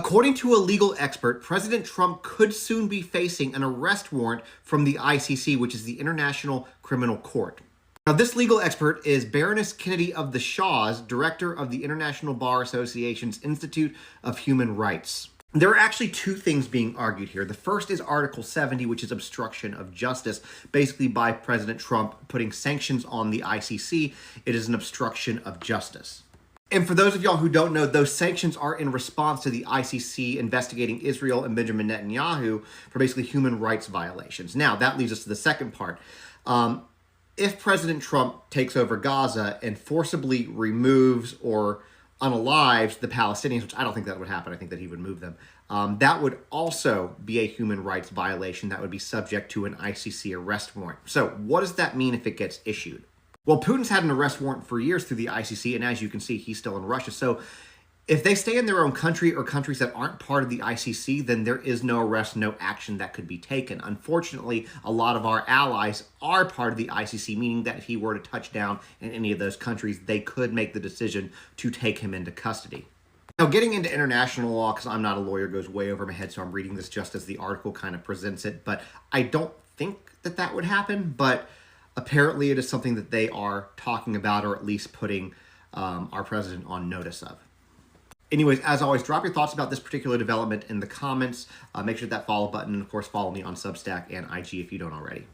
According to a legal expert, President Trump could soon be facing an arrest warrant from the ICC, which is the International Criminal Court. Now, this legal expert is Baroness Kennedy of the Shaws, director of the International Bar Association's Institute of Human Rights. There are actually two things being argued here. The first is Article 70, which is obstruction of justice, basically by President Trump putting sanctions on the ICC. It is an obstruction of justice. And for those of y'all who don't know, those sanctions are in response to the ICC investigating Israel and Benjamin Netanyahu for basically human rights violations. Now, that leads us to the second part. If President Trump takes over Gaza and forcibly removes or unalives the Palestinians, which I don't think that would happen, I think that he would move them, that would also be a human rights violation that would be subject to an ICC arrest warrant. So what does that mean if it gets issued? Well, Putin's had an arrest warrant for years through the ICC, and as you can see, he's still in Russia. So if they stay in their own country or countries that aren't part of the ICC, then there is no arrest, no action that could be taken. Unfortunately, a lot of our allies are part of the ICC, meaning that if he were to touch down in any of those countries, they could make the decision to take him into custody. Now, getting into international law, because I'm not a lawyer, goes way over my head, so I'm reading this just as the article kind of presents it, but I don't think that that would happen, but apparently it is something that they are talking about, or at least putting our president on notice of. Anyways, as always, drop your thoughts about this particular development in the comments. Make sure that follow button, and of course, follow me on Substack and IG if you don't already.